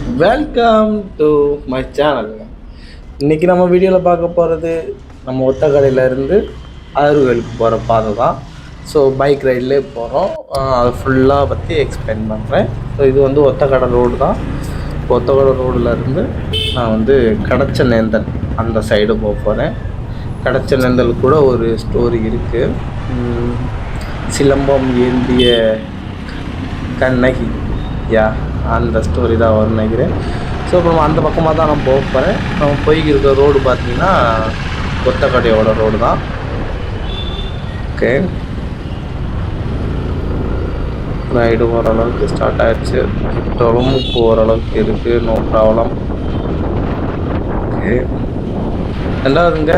Welcome to my channel. இன்றைக்கி நம்ம வீடியோவில் பார்க்க போகிறது நம்ம ஒத்தக்கடையிலேருந்து ஆறுவேலுக்கு போகிற பாதை தான். ஸோ பைக் ரைட்லேயே போகிறோம். அதை ஃபுல்லாக பற்றி எக்ஸ்பிளைன் பண்ணுறேன். ஸோ இது வந்து ஒத்தக்கடை ரோடு தான். ஒத்தக்கடை ரோடுலேருந்து நான் கடச்சநேந்தல் அந்த சைடு போக போகிறேன். கடச்சநேந்தல் கூட ஒரு ஸ்டோரி இருக்குது. சிலம்பம் ஏந்திய கண்ணகி அந்த ஸ்டோரி தான் வரும்னு நினைக்கிறேன். ஸோ இப்போ நம்ம அந்த பக்கமாக தான் நான் போக போகிறேன். நம்ம போய்க்கிருக்க ரோடு பார்த்திங்கன்னா ஒத்தக்கடையோட ரோடு தான். ஓகே, ரைடு ஓரளவுக்கு ஸ்டார்ட் ஆகிடுச்சு. பெட்ரோலும் இப்போ ஓரளவுக்கு இருக்குது, நோ ப்ராப்ளம். ஓகே, ரெண்டாவதுங்க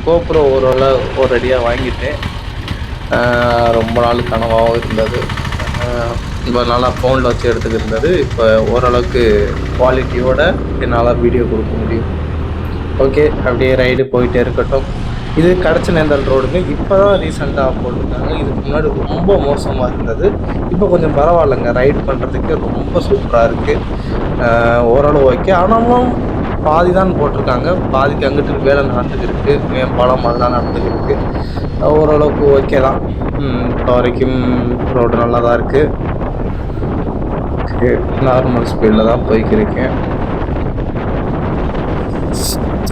கோப்ரோ ஒரு அடியாக வாங்கிட்டேன். ரொம்ப நாள் கனவாகவும் இருந்தது. இப்போ நல்லா ஃபோனில் வச்சு எடுத்துக்கிட்டு இருந்தது. இப்போ ஓரளவுக்கு குவாலிட்டியோடு என்னால் வீடியோ கொடுக்க முடியும். ஓகே, அப்படியே ரைடு போயிட்டே இருக்கட்டும். இது கடச்சநேந்தல் ரோடுங்க. இப்போ தான் ரீசெண்டாக போட்டிருக்காங்க. இதுக்கு முன்னாடி ரொம்ப மோசமாக இருந்தது. இப்போ கொஞ்சம் பரவாயில்லைங்க, ரைடு பண்ணுறதுக்கு ரொம்ப சூப்பராக இருக்குது. ஓரளவு ஓகே. ஆனாலும் பாதி தான் போட்டிருக்காங்க, பாதிக்கு அங்கிட்டு வேலை நடந்துக்கிட்டு இருக்குது. மேம்பாலம் அதெல்லாம் நடந்துக்கிட்டு இருக்குது. ஓரளவுக்கு ஓகே தான். இப்போ வரைக்கும் ரோடு நல்லா தான் இருக்குது. ஓகே, நார்மல் ஸ்பீடில் தான் போய்க்கிருக்கேன்.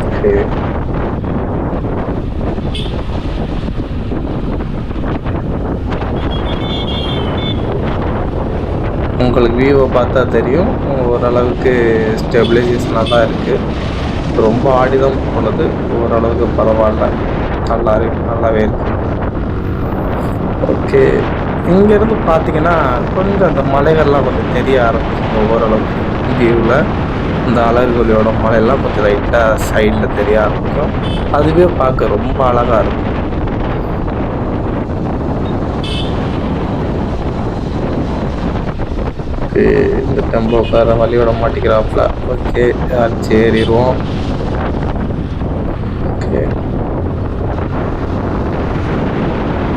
ஓகே, உங்களுக்கு வியூவை பார்த்தா தெரியும், ஓரளவுக்கு ஸ்டெபிலைசேஷனாக தான் இருக்குது. ரொம்ப ஆடி தான் போனது, ஓரளவுக்கு பரவாயில்ல, நல்லாவே இருக்குது. ஓகே, இங்கேருந்து பார்த்தீங்கன்னா கொஞ்சம் அந்த மலைகள்லாம் கொஞ்சம் தெரிய ஆரம்பிக்கும். ஓரளவுக்கு வியூவில் இந்த அலகுகளியோட மலையெல்லாம் கொஞ்சம் லைட்டாக சைடில் தெரிய ஆரம்பிக்கும். அதுவே பார்க்க ரொம்ப அழகாக இருக்கும். ஓகே, இந்த டெம்போக்கார வழியோட மாட்டிக்கிறாப்புல. ஓகே, ஏறிடுவோம். ஓகே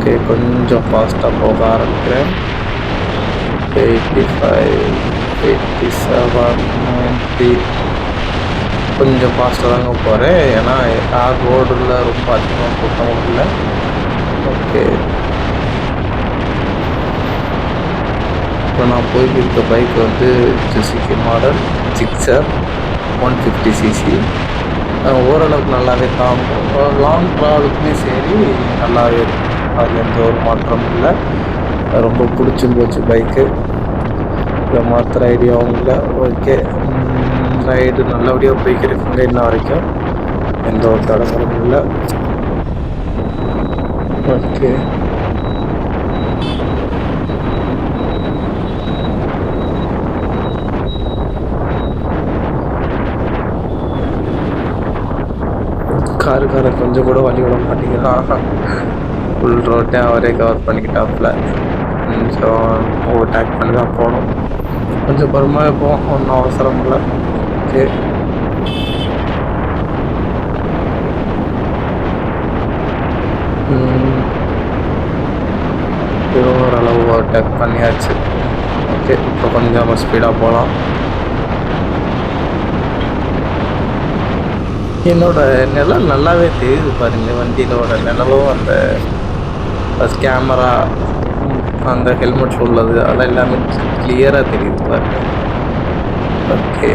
ஓகே, கொஞ்சம் ஃபாஸ்ட்டாக போக ஆரம்பிக்கிறேன். 85, 87, 90 கொஞ்சம் ஃபாஸ்ட்டாக தாங்க போகிறேன். ஏன்னா ரோடில் ரொம்ப அதிகமாக கூட்டமும் இல்லை. ஓகே, இப்போ நான் போய்கிருக்க bike Suzuki model Gixxer 150cc. ஓரளவுக்கு நல்லாவே தாங்கும். லாங் ட்ராவலுக்குமே சரி நல்லாவே இருக்கும். அதில் எந்த ஒரு மாற்றமும் இல்லை. ரொம்ப பிடிச்சும் போச்சு பைக்கு. இதை மாற்றுற ஐடியாவும் இல்லை. ஓகே, ரைடு நல்லபடியாக போய்க்கிருக்குங்க. இன்ன வரைக்கும் எந்த ஒரு தடங்களும் இல்லை. ஓகே, காருக்காரன் கொஞ்சம் கூட வழி விட மாட்டேங்கிறான். ஃபுல் ரோட்டை அவரே கவர் பண்ணிக்கிட்டாப்புல. கொஞ்சம் ஓவர்டேக் பண்ணி தான் போகணும். கொஞ்சம் பொறுமையாக போவோம், ஒன்றும் அவசரம் இல்லை. ஓகே, ஓரளவு ஓவர்டேக் பண்ணியாச்சு. ஓகே, இப்போ கொஞ்சம் ஸ்பீடாக போகலாம். என்னோட நிழல் நல்லாவே தெரியுது பாருங்கள். வண்டியிலோட நிழலும் அந்த கேமரா அந்த ஹெல்மெட்டில் உள்ளது அதெல்லாம் எல்லாமே கிளியராக தெரியுது பாருங்கள். ஓகே,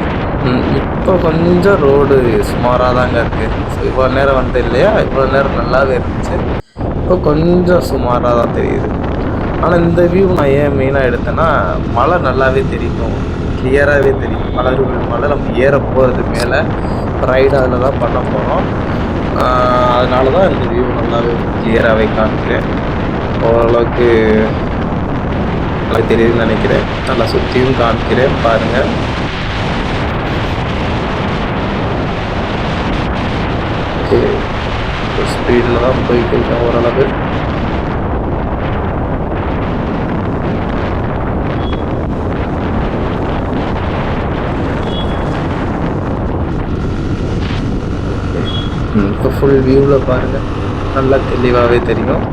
இப்போ கொஞ்சம் ரோடு சுமாராக தாங்க இருக்குது. ஸோ இவ்வளோ நேரம் வந்து இல்லையா, இவ்வளோ நேரம் நல்லாவே இருந்துச்சு. இப்போ கொஞ்சம் சுமாராக தான் தெரியுது. ஆனால் இந்த வியூ நான் ஏன் மெயினாக எடுத்தேன்னா, மலை நல்லாவே தெரியும், கிளியராகவே தெரியும். மலை நம்ம ஏற போகிறது மேலே ரைடு அதில் தான் பண்ண போகிறோம். அதனால தான் இந்த வியூ நல்லாவே கிளியராகவே காமிக்கிறேன். ஓரளவுக்கு நல்லா தெரியுதுன்னு நினைக்கிறேன். நல்லா சுற்றியும் காமிக்கிறேன் பாருங்கள். ஓகே, ஸ்பீடில் தான் போய்க்கிருக்கேன் ஓரளவு. இப்போ ஃபுல் வியூவில் பாருங்கள், நல்லா தெளிவாகவே தெரியும்.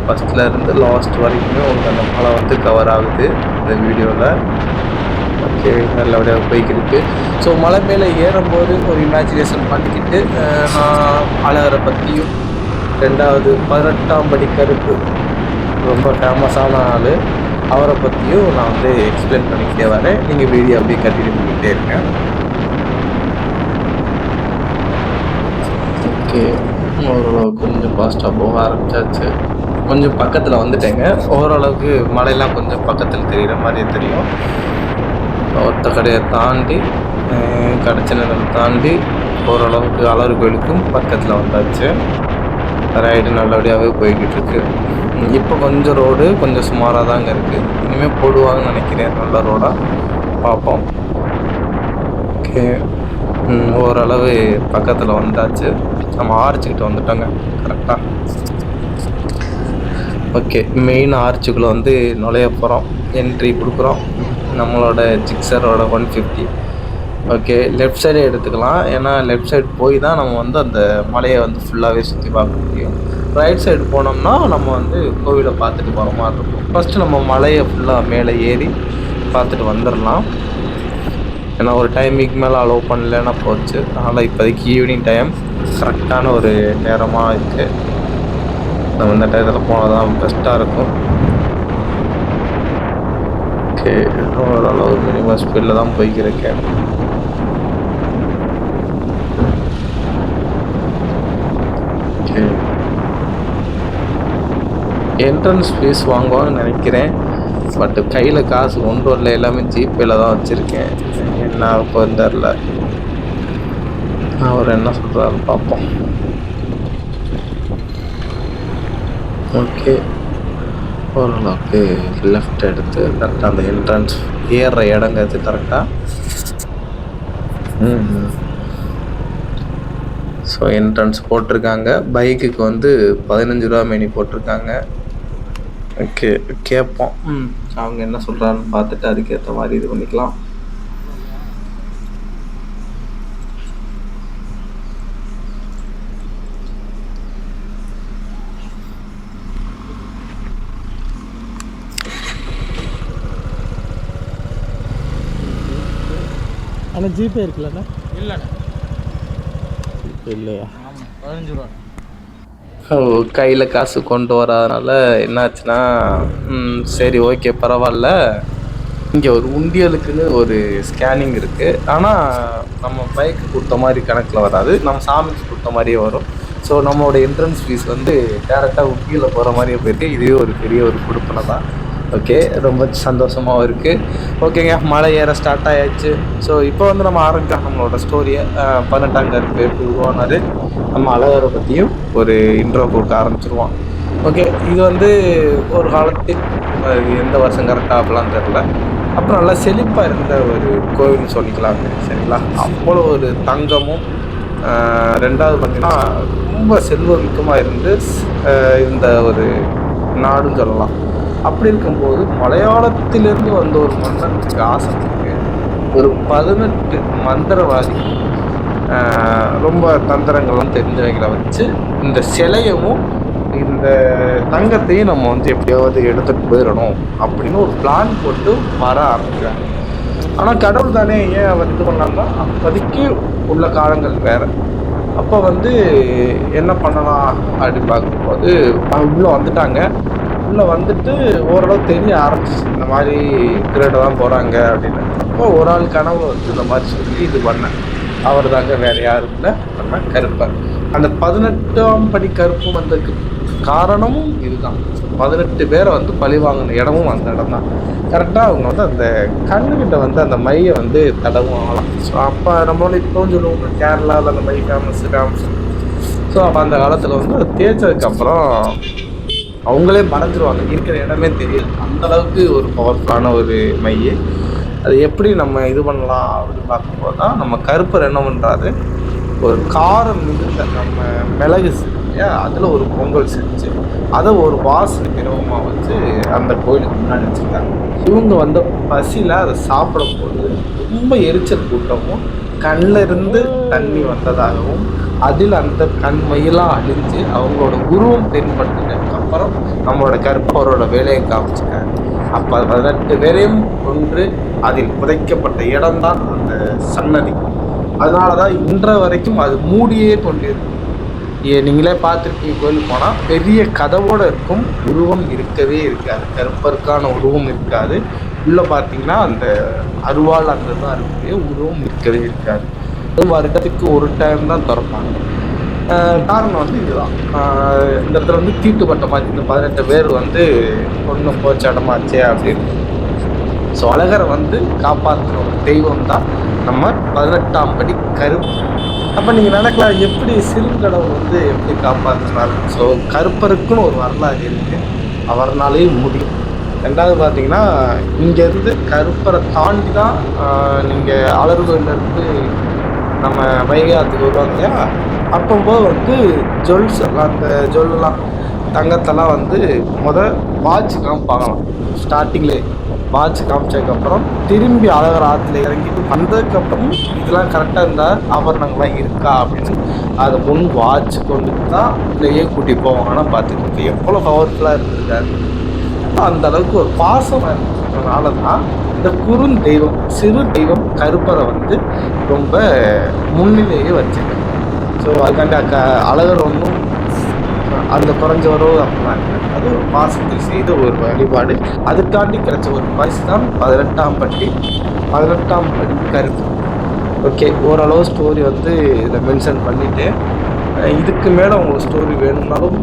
ஃபஸ்ட்டில் இருந்து லாஸ்ட் வரைக்குமே உங்களுக்கு அந்த மலை கவர் ஆகுது இந்த வீடியோவில். ஓகே, நல்லபடியாக போய்க்கிருக்கு. ஸோ மலை மேலே ஏறும்போது ஒரு இமேஜினேஷன் பண்ணிக்கிட்டு நான் அழகரை பற்றியும் 2வது 18ஆம் படி கருப்பு ரொம்ப ஃபேமஸான ஆள், அவரை பற்றியும் நான் வந்து எக்ஸ்பிளைன் பண்ணிக்கிட்டே வரேன். நீங்கள் வீடியோ அப்படியே கண்டினியூ பண்ணிக்கிட்டே இருக்கேன். ஓகே, ஓரளவுக்கு கொஞ்சம் ஃபாஸ்ட்டாக போக ஆரம்பிச்சாச்சு. கொஞ்சம் பக்கத்தில் வந்துட்டேங்க. ஓரளவுக்கு மலையெல்லாம் கொஞ்சம் பக்கத்தில் தெரிகிற மாதிரி தெரியும். ஒத்த கடையை தாண்டி கடச்சினரை தாண்டி ஓரளவுக்கு அழகர் கோயிலுக்கும் பக்கத்தில் வந்தாச்சு. ரைடு நல்லபடியாகவே போய்கிட்டு இருக்கு. இப்போ கொஞ்சம் ரோடு கொஞ்சம் சுமாராக தாங்க இருக்குது. இனிமேல் போடுவாங்கன்னு நினைக்கிறேன் நல்ல ரோடாக, பார்ப்போம். ஓகே, ஓரளவு பக்கத்தில் வந்தாச்சு. நம்ம ஆர்ச்சுக்கிட்ட வந்துட்டோங்க கரெக்டாக. ஓகே, மெயின் ஆர்ச்சுக்குள்ளே வந்து நுழைய போகிறோம். என்ட்ரி கொடுக்குறோம். நம்மளோட ஜிக்ஸரோட 150. ஓகே, லெஃப்ட் சைடே எடுத்துக்கலாம். ஏன்னா லெஃப்ட் சைடு போய் தான் நம்ம வந்து அந்த மலையை வந்து ஃபுல்லாகவே சுற்றி பார்க்க முடியும். ரைட் சைடு போனோம்னா நம்ம வந்து கோவிலை பார்த்துட்டு போகிற மாதிரி இருக்கும். ஃபஸ்ட்டு நம்ம மலையை ஃபுல்லாக மேலே ஏறி பார்த்துட்டு வந்துடலாம். ஏன்னா ஒரு டைமிங்க்கு மேலே அலோவ் பண்ணலன்னா போச்சு. அதனால் இப்போதைக்கு ஈவினிங் டைம் கரெக்டான ஒரு நேரமாக இருக்குது. நம்ம இந்த டயத்தில் போனால் தான் பெஸ்ட்டாக இருக்கும். ஓகே, ஓரளவு மினிமம் ஸ்பீடில் தான் போய்க்கிருக்கேன். ஓகே, என்ட்ரன்ஸ் ஃபீஸ் வாங்குவான்னு நினைக்கிறேன். பட் கையில் காசு கொண்டு வரல, எல்லாமே ஜிபேயில் தான் வச்சுருக்கேன். என்ன இப்போ தெரில, அவர் என்ன சொல்கிறாரு பார்ப்போம். ஓகே, ஓரளவுக்கு லெஃப்ட் எடுத்து கரெக்டாக அந்த என்ட்ரன்ஸ் ஏறுற இடங்கிறது கரெக்டாக. ஸோ என்ட்ரன்ஸ் போட்டிருக்காங்க. பைக்குக்கு வந்து 15 ரூபா மெனி போட்டிருக்காங்க. ஓகே, கேட்போம். அவங்க என்ன சொல்கிறான்னு பார்த்துட்டு அதுக்கேற்ற மாதிரி இது பண்ணிக்கலாம். ஆனால் ஜிபே இருக்குல்லண்ணா? இல்லைண்ணா, இல்லையா? ஆமாம், 15 ரூபா. கையில் காசு கொண்டு வராதனால என்னாச்சுன்னா, சரி ஓகே பரவாயில்ல, இங்கே ஒரு உண்டியலுக்குன்னு ஒரு ஸ்கேனிங் இருக்குது. ஆனால் நம்ம பைக்கு கொடுத்த மாதிரி கணக்கில் வராது, நம்ம சாமிக்கு கொடுத்த மாதிரியே வரும். ஸோ நம்மளோட என்ட்ரன்ஸ் ஃபீஸ் வந்து டேரெக்டாக உண்டியில் போகிற மாதிரியே போயிருக்கு. இதுவே ஒரு பெரிய ஒரு கொடுப்பனை தான். ஓகே, ரொம்ப சந்தோஷமாகவும் இருக்குது. ஓகேங்க, மலை ஏற ஸ்டார்ட் ஆயாச்சு. ஸோ இப்போ வந்து நம்ம ஆரம்பிக்கலாம் நம்மளோட ஸ்டோரியை. 18ஆம் கருப்பு எப்படி உருவானாரு, நம்ம அழகரை பற்றியும் ஒரு இன்ட்ரோ கொடுக்க ஆரம்பிச்சிருவோம். ஓகே, இது வந்து ஒரு காலத்தில் எந்த வருஷம் கரெக்டாக அப்படிலாம் தெரில, அப்புறம் நல்லா செழிப்பாக இருந்த ஒரு கோவில்னு சொல்லிக்கலாங்க. சரிங்களா, அவ்வளோ ஒரு தங்கமும் 2வது பார்த்திங்கன்னா ரொம்ப செல்வமிக்கமாக இருந்த ஒரு நாடுன்னு சொல்லலாம். அப்படி இருக்கும்போது மலையாளத்திலிருந்து வந்த ஒரு மன்னனுக்கு ஆசைக்கு ஒரு 18 மந்திரவாதி ரொம்ப தந்திரங்கள்லாம் தெரிஞ்சவங்களை வச்சு இந்த சிலையவும் இந்த தங்கத்தையும் நம்ம வந்து எப்படியாவது எடுத்துகிட்டு போயிடணும் அப்படின்னு ஒரு பிளான் போட்டு வர ஆரம்பிக்கிறாங்க. ஆனால் கடவுள் தானே, ஏன் அவர் இது பண்ணாமல் அப்போதைக்கு உள்ள காலங்கள் வேறு. அப்போ வந்து என்ன பண்ணலாம் அப்படின்னு பார்க்கும்போது உள்ளே வந்துட்டாங்க. உள்ளே வந்துட்டு ஓரளவு தெரிய ஆரம்பிச்சிச்சு இந்த மாதிரி திருட தான் போகிறாங்க அப்படின்னு. அப்போ ஒரு ஆள் கனவுல வந்து இந்த மாதிரி சொல்லி இது பண்ணேன். அவர் தாங்க வேறு யாரும் இல்லை, நம்ம கருப்பர். அந்த 18ஆம் படி கருப்பு வந்ததுக்கு காரணமும் இதுதான். 18 பேரை வந்து பழி வாங்கின இடமும் அந்த இடம் தான். கரெக்டாக அவங்க வந்து அந்த கண்ணுக்கிட்ட வந்து அந்த மையை வந்து தடவுவாங்களாம். ஸோ அப்போ நம்மளோட இப்போவும் சொல்லுவாங்க கேரளாவில் அந்த மை ஃபேமஸ். ஸோ அப்போ அந்த காலத்தில் வந்து அதை தேய்ச்சதுக்கப்புறம் அவங்களே மறைஞ்சிருவாங்க, இருக்கிற இடமே தெரியாது. அந்தளவுக்கு ஒரு பவர்ஃபுல்லான ஒரு மை. அது எப்படி நம்ம இது பண்ணலாம் அப்படின்னு பார்க்கும்போது தான் நம்ம கருப்பர் என்ன பண்ணுறாரு, ஒரு காரம் மிகுந்த நம்ம மிளகு இல்லையா, அதில் ஒரு பொங்கல் செஞ்சு அதை ஒரு வாசனை திரவமாக வச்சு அந்த கோயிலுக்கு முன்னாடி வச்சுருக்காங்க. இவங்க வந்து பசியில் அதை சாப்பிடும்போது ரொம்ப எரிச்சல் கூட்டமும் கண்ணில் இருந்து தண்ணி வந்ததாகவும் அதில் அந்த கண்மையெல்லாம் அழிஞ்சு அவங்களோட உருவம் தென்பட்டதுக்கப்புறம் நம்மளோட கருப்பவரோட வேலையை காமிச்சிருக்காங்க. அப்போ 18 பேரையும் கொன்று அதில் புதைக்கப்பட்ட இடம்தான் அந்த சன்னதி. அதனால தான் இன்ற வரைக்கும் அது மூடியே கொண்டிருக்கும். நீங்களே பார்த்துருப்பீங்க, கோயிலுக்கு போனால் பெரிய கதவோடு இருக்கும், உருவம் இருக்கவே இருக்காது, கருப்பருக்கான உருவம் இருக்காது. உள்ளே பார்த்தீங்கன்னா அந்த அருவாள் அங்கே தான் இருக்கவே, உருவம் இருக்கவே இருக்காது. வருடத்துக்கு ஒரு டைம் தான் திறப்பாங்க. காரணம் வந்து இதுதான். இந்த இடத்துல வந்து தீட்டுப்பட்ட மாதிரி இந்த 18 பேர் வந்து பொண்ணு போச்ச இடமாச்சே அப்படின்னு. ஸோ அழகரை வந்து காப்பாற்றுற ஒரு தெய்வம் தான் நம்ம 18ஆம் படி கருப்பு. அப்போ நீங்கள் நினைக்கலாம், எப்படி சிறுங்கடவுள் வந்து எப்படி காப்பாற்றினார்? ஸோ கருப்பருக்குன்னு ஒரு வரலாறு இருக்குது, அவர்னாலேயும் முடியும். ரெண்டாவது பார்த்தீங்கன்னா, இங்கேருந்து கருப்பரை தாண்டி தான் நீங்கள் அலர்கோயிலேருந்து நம்ம வைகை ஆற்றுக்கு வருவாங்க இல்லையா, அப்போது வந்து ஜுவல்ஸ் எல்லாம், அந்த ஜுவல்லாம் தங்கத்தெல்லாம் வந்து வாட்ச் காமிப்பாங்களாம். ஸ்டார்டிங்லேயே வாட்ச் காமிச்சதுக்கப்புறம் திரும்பி அழகர் ஆற்றுல இறங்கிட்டு வந்ததுக்கப்புறம் இதெல்லாம் கரெக்டாக இருந்தால் ஆபரணங்கள்லாம் இருக்கா அப்படின்னு அதை வாட்ச் கொண்டு தான் இதையே கூட்டி போவாங்கன்னா பார்த்துக்கிட்டு எவ்வளோ பவர்ஃபுல்லாக இருந்திருக்காரு. அந்த அளவுக்கு ஒரு பாசமாக இருக்கிறதுனால தான் இந்த குறுந்தெய்வம், சிறு தெய்வம் கருப்பரை வந்து ரொம்ப முன்னிலையே வச்சுருக்கேன். ஸோ அதுக்காண்டி அழகர் ஒன்றும் அந்த குறைஞ்சவரோ அப்படிலாம் இல்லை, அது ஒரு பாசத்தில் செய்த ஒரு வழிபாடு. அதுக்காண்டி கிடைச்ச ஒரு பரிசு தான் 18ஆம் படி கருப்பு. ஓகே, ஓரளவு ஸ்டோரி வந்து இதை மென்ஷன் பண்ணிவிட்டு, இதுக்கு மேலே உங்களுக்கு ஸ்டோரி வேணும்னாலும்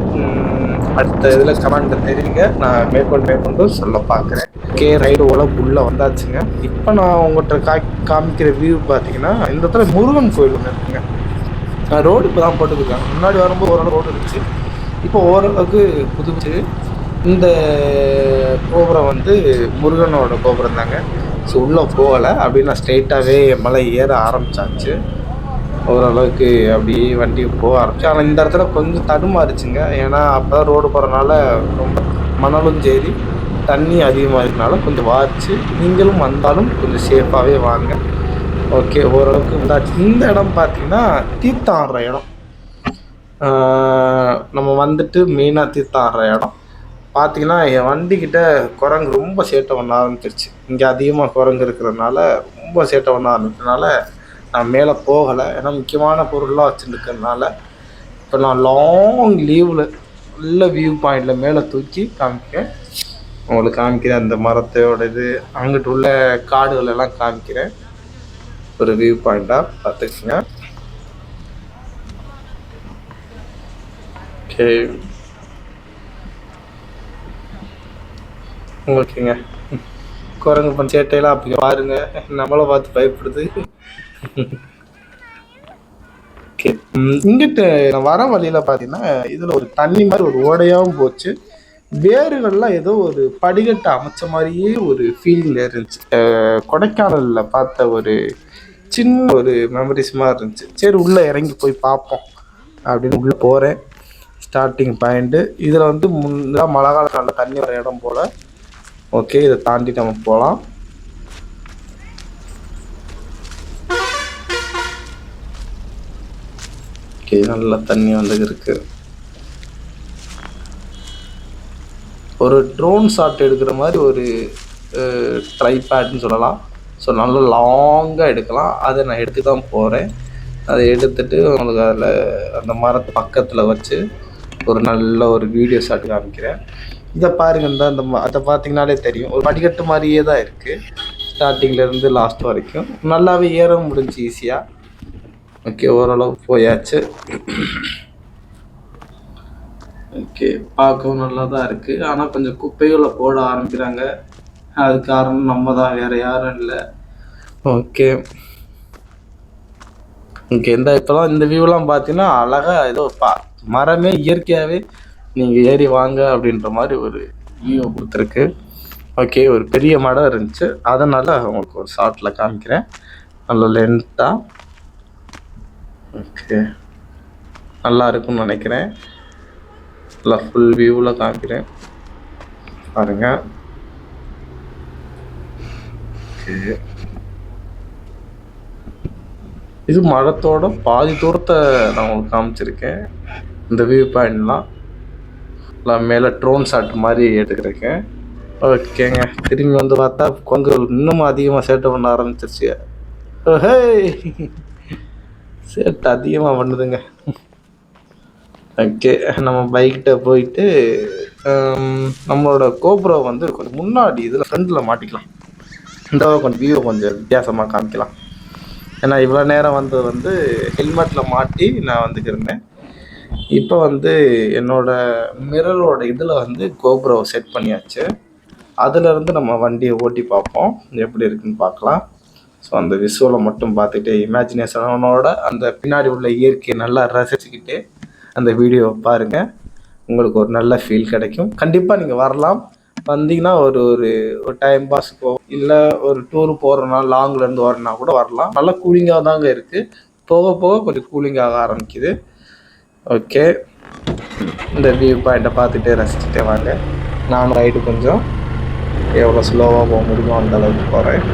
அடுத்த இதில் கமெண்ட்டில் தெரியுங்க, நான் மேற்கொண்டு சொல்ல பார்க்குறேன். ஓகே, ரைடு உள்ளே வந்தாச்சுங்க. இப்போ நான் உங்கள்கிட்ட காமிக்கிற வியூ பார்த்தீங்கன்னா, இந்த இடத்துல முருகன் கோயில் ஒன்று இருக்குங்க. ரோடு இப்போ தான் போட்டுருக்காங்க. முன்னாடி வரும்போது ஓரளவு ரோடு இருந்துச்சு, இப்போ ஓரளவுக்கு புதுப்பிச்சு. இந்த கோபுரம் வந்து முருகனோட கோபுரம் தாங்க. ஸோ உள்ளே போகலை, அப்படின்னு நான் ஸ்ட்ரெயிட்டாகவே மலை ஏற ஆரம்பித்தாச்சு. ஓரளவுக்கு அப்படியே வண்டி போக ஆரம்பிச்சு. ஆனால் இந்த இடத்துல கொஞ்சம் தடுமாறுச்சுங்க, ஏன்னா அப்போ தான் ரோடு போகிறனால ரொம்ப மணலும் சரி தண்ணி அதிகமாக இருக்கனால கொஞ்சம் வாச்சு. நீங்களும் வந்தாலும் கொஞ்சம் சேஃபாகவே வாங்க. ஓகே, ஓரளவுக்கு வந்தாச்சு. இந்த இடம் பார்த்தீங்கன்னா தீர்த்தம் ஆடுற இடம். நம்ம வந்துட்டு மெயினாக தீர்த்தம் ஆடுற இடம் பார்த்தீங்கன்னா, என் வண்டிக்கிட்ட குரங்கு ரொம்ப சேட்டை பண்ண ஆரம்பிச்சிருச்சு. இங்கே அதிகமாக குரங்கு இருக்கிறதுனால ரொம்ப சேட்டை பண்ண ஆரம்பிச்சதுனால நான் மேலே போகலை, ஏன்னா முக்கியமான பொருள்லாம் வச்சுருக்கிறதுனால. இப்போ நான் லாங் லீவில் நல்ல வியூ பாயிண்டில் மேலே தூக்கி காமிக்கிறேன், உங்களுக்கு காமிக்கிறேன். அந்த மரத்தோட இது அங்கிட்டு உள்ள காடுகள் எல்லாம் காமிக்கிறேன், ஒரு வியூ பாயிண்டாக பார்த்துக்குங்க. ஓகே, ஓகேங்க. குரங்கு சேட்டையெல்லாம் அப்படி பாருங்க, நம்மளை பார்த்து பயப்படுது. ஓகே, இங்கிட்ட நான் வர வழியில் பார்த்தீங்கன்னா, இதில் ஒரு தண்ணி மாதிரி ஒரு ஓடையாகவும் போச்சு. வேறுகள்லாம் ஏதோ ஒரு படிக்கட்டு அமைச்ச மாதிரியே ஒரு ஃபீலிங் இருந்துச்சு. கொடைக்கானலில் பார்த்த ஒரு சின்ன ஒரு மெமரிஸ் மாதிரி இருந்துச்சு. சரி, உள்ளே இறங்கி போய் பார்ப்போம் அப்படின்னு உள்ளே போகிறேன். ஸ்டார்டிங் பாயிண்ட்டு இதில் வந்து முன்னாடி மழை காலத்தில் நல்ல தண்ணி வர இடம் போல். ஓகே, இதை தாண்டி நம்ம போகலாம். ஓகே, நல்ல தண்ணி வந்து இருக்குது. ஒரு ட்ரோன் ஷாட் எடுக்கிற மாதிரி ஒரு ட்ரைபேட்னு சொல்லலாம். ஸோ நல்லா லாங்காக எடுக்கலாம். அதை நான் எடுத்து தான் போகிறேன். அதை எடுத்துகிட்டு உங்களுக்கு அதில் அந்த மரத்து பக்கத்தில் வச்சு ஒரு நல்ல ஒரு வீடியோ ஷாட் காமிக்கிறேன். இதை பாருங்க, அந்த அதை பார்த்தீங்கனாலே தெரியும், ஒரு படிக்கட்டு மாதிரியே தான் இருக்குது ஸ்டார்டிங்லேருந்து லாஸ்ட் வரைக்கும். நல்லாவே ஏற முடிஞ்சு ஈஸியாக. ஓகே, ஓரளவு போயாச்சு. ஓகே, பார்க்கவும் நல்லா தான் இருக்குது, ஆனால் கொஞ்சம் குப்பைகளை போட ஆரம்பிக்கிறாங்க. அது காரணம் நம்ம தான், வேறு யாரும் இல்லை. ஓகே ஓகே, இப்போலாம் இந்த வியூலாம் பார்த்தீங்கன்னா அழகாக ஏதோ மரமே இயற்கையாகவே நீங்கள் ஏறி வாங்க அப்படின்ற மாதிரி ஒரு வியூ கொடுத்துருக்கு. ஓகே, ஒரு பெரிய மரம் இருந்துச்சு, அதனால் உங்களுக்கு ஒரு ஷார்ட்டில் காமிக்கிறேன், நல்ல லென்த்தாக. ஓகே, நல்லா இருக்குன்னு நினைக்கிறேன். நல்லா ஃபுல் வியூவில் காமிக்கிறேன் பாருங்கள். ஓகே, இது மரத்தோட பாதி தூரத்தை நான் உங்களுக்கு காமிச்சிருக்கேன். இந்த வியூ பாயிண்ட்லாம் மேலே ட்ரோன் ஷாட் மாதிரி எடுத்துக்கிறேன். ஓகேங்க. திரும்பி வந்து பார்த்தா கொங்குகள் இன்னும் அதிகமாக சேட்டை பண்ண ஆரம்பிச்சிருச்சுங்க. ஓஹேய்! சேட்டை அதிகமாக பண்ணுதுங்க. ஓகே. நம்ம பைக்கிட்ட போயிட்டு நம்மளோட கோப்ரோ வந்து கொஞ்சம் முன்னாடி இதில் ஃப்ரண்டில் மாட்டிக்கலாம். இந்த கொஞ்சம் வியூவை கொஞ்சம் வித்தியாசமாக காமிக்கலாம். ஏன்னா இவ்வளோ நேரம் வந்து ஹெல்மெட்டில் மாட்டி நான் வந்துக்கிருந்தேன். இப்போ வந்து என்னோட மிரரோட இதில் வந்து கோப்ரோவை செட் பண்ணியாச்சு. அதுலேருந்து நம்ம வண்டியை ஓட்டி பார்ப்போம். எப்படி இருக்குன்னு பார்க்கலாம். ஸோ அந்த விஷுவலை மட்டும் பார்த்துட்டு இமேஜினேஷனோட அந்த பின்னாடி உள்ள இயற்கையை நல்லா ரசிச்சுக்கிட்டு அந்த வீடியோவை பாருங்கள். உங்களுக்கு ஒரு நல்ல ஃபீல் கிடைக்கும். கண்டிப்பாக நீங்கள் வரலாம். வந்தீங்கன்னா ஒரு ஒரு ஒரு டைம் பாஸுக்கோ இல்லை ஒரு டூர் போகிறோன்னா லாங்லேருந்து வரனா கூட வரலாம். நல்லா கூலிங்காக தாங்க இருக்குது. போக போக கொஞ்சம் கூலிங்காக ஆரம்பிக்குது. ஓகே. இந்த வியூ பாயிண்ட்டை பார்த்துட்டு ரசிச்சுட்டே வாங்க. நானும் ரைடு கொஞ்சம் எவ்வளோ ஸ்லோவாக போக முடியுமோ அந்த அளவுக்கு போகிறேன்.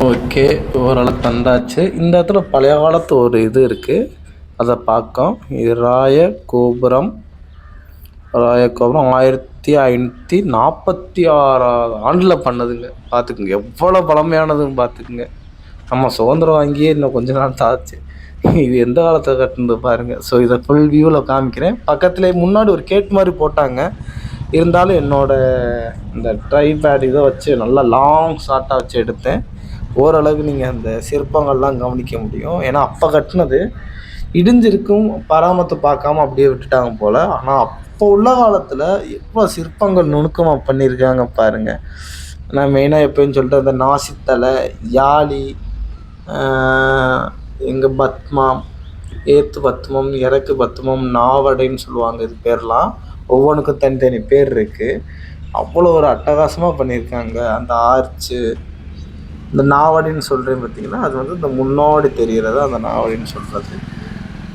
ஓகே. ஓரளவு தந்தாச்சு. இந்த இடத்துல பழைய காலத்து ஒரு இது இருக்குது. அதை பார்க்கோம். இது ராயகோபுரம் 1546 ஆண்டில் பண்ணதுங்க. பார்த்துக்குங்க எவ்வளோ பழமையானதுன்னு பார்த்துக்குங்க. நம்ம சுதந்திரம் வாங்கியே இன்னும் கொஞ்ச நாள் தான் ஆச்சு. இது எந்த காலத்தை கட்டுனது பாருங்கள். ஸோ இதை ஃபுல் வியூவில் காமிக்கிறேன். பக்கத்துலேயே முன்னாடி ஒரு கேட் மாதிரி போட்டாங்க. இருந்தாலும் என்னோடய இந்த ட்ரைபேட் இதை வச்சு நல்லா லாங் ஷார்ட்டாக வச்சு எடுத்தேன். ஓரளவுக்கு நீங்கள் அந்த சிற்பங்கள்லாம் கவனிக்க முடியும். ஏன்னா அப்போ கட்டினது இடிஞ்சிருக்கும், பராமரித்து பார்க்காம அப்படியே விட்டுட்டாங்க போல். ஆனால் அப்போ உள்ள காலத்தில் எவ்வளோ சிற்பங்கள் நுணுக்கமாக பண்ணியிருக்காங்க பாருங்கள். நான் மெயினாக எப்போன்னு சொல்லிட்டு அந்த நாசித்தலை, யாழி, எங்கள் பத்மம், ஏத்து பத்மம், இறக்கு பத்மம், நாவடைன்னு சொல்லுவாங்க. இது பேர்லாம் ஒவ்வொன்றுக்கும் தனித்தனி பேர் இருக்குது. அவ்வளோ ஒரு அட்டகாசமாக பண்ணியிருக்காங்க. அந்த ஆர்ச்சு, இந்த நாவடின்னு சொல்கிறேன் பார்த்தீங்கன்னா, அது வந்து இந்த முன்னாடி தெரிகிறது அந்த நாவடின்னு சொல்கிறது.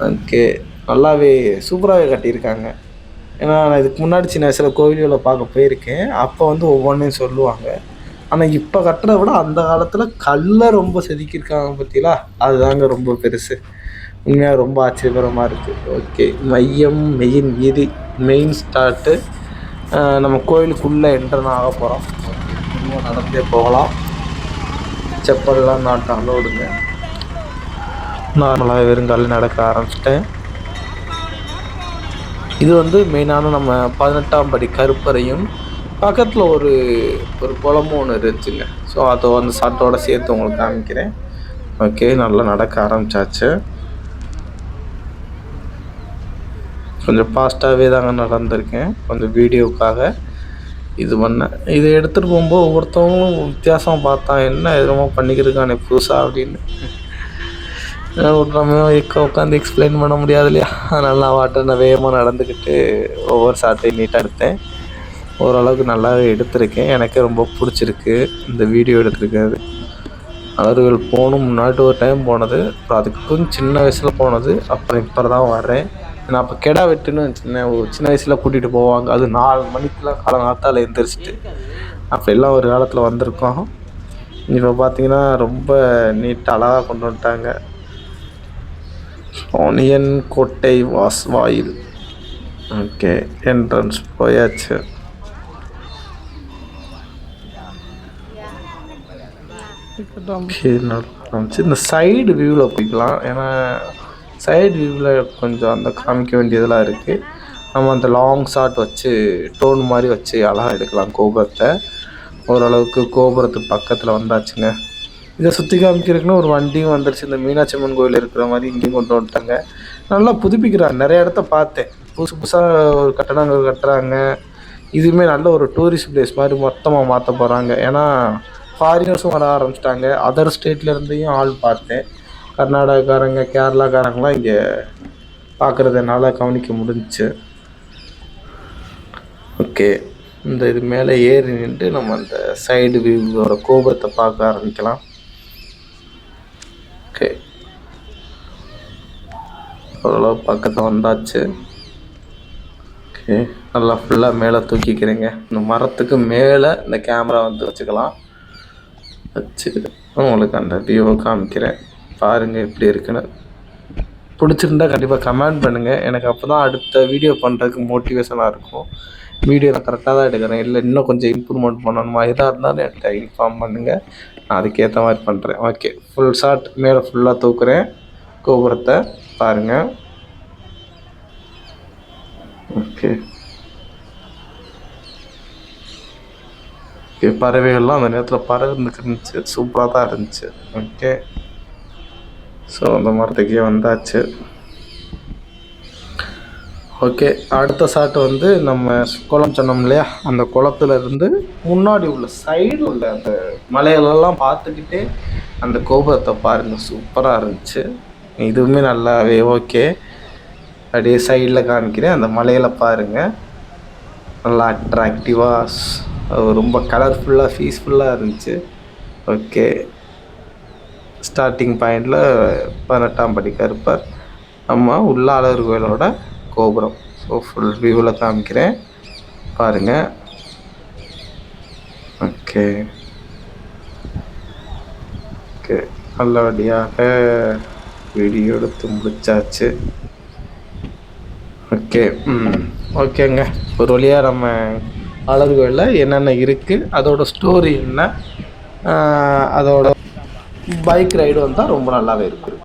ஓகே. நல்லாவே சூப்பராகவே கட்டியிருக்காங்க. ஏன்னா நான் இதுக்கு முன்னாடி சின்ன வயசில் கோவில்களை பார்க்க போயிருக்கேன். அப்போ வந்து ஒவ்வொன்றையும் சொல்லுவாங்க. ஆனால் இப்போ கட்டுறத விட அந்த காலத்தில் கல்லை ரொம்ப செதுக்கியிருக்காங்க பார்த்தீங்களா, அதுதாங்க ரொம்ப பெருசு. உண்மையாக ரொம்ப ஆச்சரியகரமாக இருக்குது. ஓகே, மையம் மெயின் வீதி மெயின் ஸ்டார்ட்டு. நம்ம கோயிலுக்குள்ளே என்ட்ரன் ஆக போகிறோம். இன்னும் நடந்தே போகலாம். செப்பல்லாம் நாட்டு அலோடுங்க. நார்மலாக வெறுங்காலில் நடக்க ஆரம்பிச்சிட்டேன். இது வந்து மெயினான நம்ம 18ஆம் படி கருப்பறையும் பக்கத்தில் ஒரு குளமும் ஒன்று இருந்துச்சுங்க. ஸோ அதை அந்த சாட்டோட சேர்த்து உங்களுக்கு காமிக்கிறேன். ஓகே, நல்லா நடக்க ஆரம்பித்தாச்சு. கொஞ்சம் ஃபாஸ்ட்டாகவே தாங்க நடந்திருக்கேன், கொஞ்சம் வீடியோவுக்காக இது பண்ணேன். இதை எடுத்துகிட்டு போகும்போது ஒவ்வொருத்தவங்களும் வித்தியாசம் பார்த்தா, என்ன எதுவுமோ பண்ணிக்கிருக்கானே புதுசாக அப்படின்னு. நம்ம உட்காந்து எக்ஸ்பிளைன் பண்ண முடியாது இல்லையா, அதனால் நான் வேகமாக நடந்துக்கிட்டு ஒவ்வொரு ஷாட்டையும் நீட்டாக எடுத்தேன். ஓரளவுக்கு நல்லாவே எடுத்திருக்கேன். எனக்கே ரொம்ப பிடிச்சிருக்கு இந்த வீடியோ எடுத்துருக்கிறது. அலறுகள் போகணும், முன்னாடி ஒரு டைம் போனது, அப்புறம் அதுக்கும் சின்ன வயசில் போனது, அப்புறம் இப்போ தான் வர்றேன். நான் அப்போ கெடா வெட்டுன்னு சின்ன வயசில் கூட்டிகிட்டு போவாங்க. அது 4 மணிக்கெலாம் காலங்காத்தால் எழுந்திரிச்சிட்டு அப்படிலாம் ஒரு காலத்தில் வந்திருக்கோம். இப்போ பார்த்தீங்கன்னா ரொம்ப நீட்டாக அழகாக கொண்டு வந்துட்டாங்க. ஆனியன் கோட்டை வாயில். ஓகே, என்ட்ரன்ஸ் போயாச்சு. இந்த சைடு வியூவில் போய்க்கலாம். ஏன்னா சைடு வியூவில் கொஞ்சம் அந்த காமிக்க வேண்டியதெல்லாம் இருக்குது. நம்ம அந்த லாங் ஷாட் வச்சு டோன் மாதிரி வச்சு அழகாக எடுக்கலாம் கோபுரத்தை. ஓரளவுக்கு கோபுரத்துக்கு பக்கத்தில் வந்தாச்சுங்க. இதை சுற்றி காமிக்கிறதுக்குன்னு ஒரு வண்டியும் வந்துருச்சு. இந்த மீனாட்சி அம்மன் கோயில் இருக்கிற மாதிரி இங்கேயும் கொண்டு வந்துட்டாங்க. நல்லா புதுப்பிக்கிறாங்க. நிறைய இடத்த பார்த்தேன், புதுசு புதுசாக ஒரு கட்டடங்கள் கட்டுறாங்க. இதுவுமே நல்ல ஒரு டூரிஸ்ட் பிளேஸ் மாதிரி மொத்தமாக மாற்ற போகிறாங்க. ஏன்னா ஃபாரினர்ஸும் வர ஆரம்பிச்சிட்டாங்க. அதர் ஸ்டேட்லேருந்தையும் ஆள் பார்த்தேன். கர்நாடகாக்காரங்க, கேரளாக்காரங்களாம் இங்கே பார்க்குறது என்னால் கவனிக்க முடிஞ்சிச்சு. ஓகே, இந்த இது மேலே ஏறி நின்று நம்ம அந்த சைடு வியூவோட கோபுரத்தை பார்க்க ஆரம்பிக்கலாம். ஓகே, ஓரளவு பக்கத்தில் வந்தாச்சு. ஓகே, நல்லா ஃபுல்லாக மேலே தூக்கிக்கிறேங்க. இந்த மரத்துக்கு மேலே இந்த கேமரா வந்து வச்சுக்கலாம். வச்சு உங்களுக்கு அந்த வியூவை காமிக்கிறேன், பாருங்கள் எப்படி இருக்குன்னு. பிடிச்சிருந்தா கண்டிப்பாக கமெண்ட் பண்ணுங்கள். எனக்கு அப்போ தான் அடுத்த வீடியோ பண்ணுறதுக்கு மோட்டிவேஷனாக இருக்கும். வீடியோ நான் கரெக்டாக தான் எடுக்கிறேன், இல்லை இன்னும் கொஞ்சம் இம்ப்ரூவ்மெண்ட் பண்ணணுமா எதாக இருந்தாலும் என்கிட்ட இன்ஃபார்ம் பண்ணுங்கள், நான் அதுக்கேற்ற மாதிரி பண்ணுறேன். ஓகே, ஃபுல் ஷாட் மேலே ஃபுல்லாக தூக்குறேன் கோபுரத்தை, பாருங்கள். ஓகே ஓகே, பறவைகள்லாம் அந்த நேரத்தில் பறந்துக்கு இருந்துச்சு, சூப்பராக தான் இருந்துச்சு. ஓகே, ஸோ அந்த மரத்துக்கே வந்தாச்சு. ஓகே, அடுத்த ஷாட் வந்து நம்ம குளம் சொன்னோம் இல்லையா, அந்த குளத்துல இருந்து முன்னாடி உள்ள சைடு உள்ள அந்த மலைகளெல்லாம் பார்த்துக்கிட்டே அந்த கோபுரத்தை பாருங்கள், சூப்பராக இருந்துச்சு. இதுவுமே நல்லாவே ஓகே. அப்படியே சைடில் காமிக்கிறேன், அந்த மலையில் பாருங்கள், நல்லா அட்ராக்டிவாக ரொம்ப கலர்ஃபுல்லாக பீஸ்ஃபுல்லாக இருந்துச்சு. ஓகே, ஸ்டார்டிங் பாயிண்டில் 18ஆம் படி கருப்பர், நம்ம உள்ள அழகர் கோயிலோட கோபுரம். ஸோ ஃபுல் வியூவில் காமிக்கிறேன், பாருங்கள். ஓகே ஓகே, நல்லபடியாக வீடியோ எடுத்து முடிச்சாச்சு. ஓகே, ஓகேங்க, ஒரு வழியாக நம்ம அழகர் கோயிலில் என்னென்ன இருக்குது, அதோட ஸ்டோரி என்ன, அதோட பைக் ரைடு வந்தால் ரொம்ப நல்லாவே இருக்குது.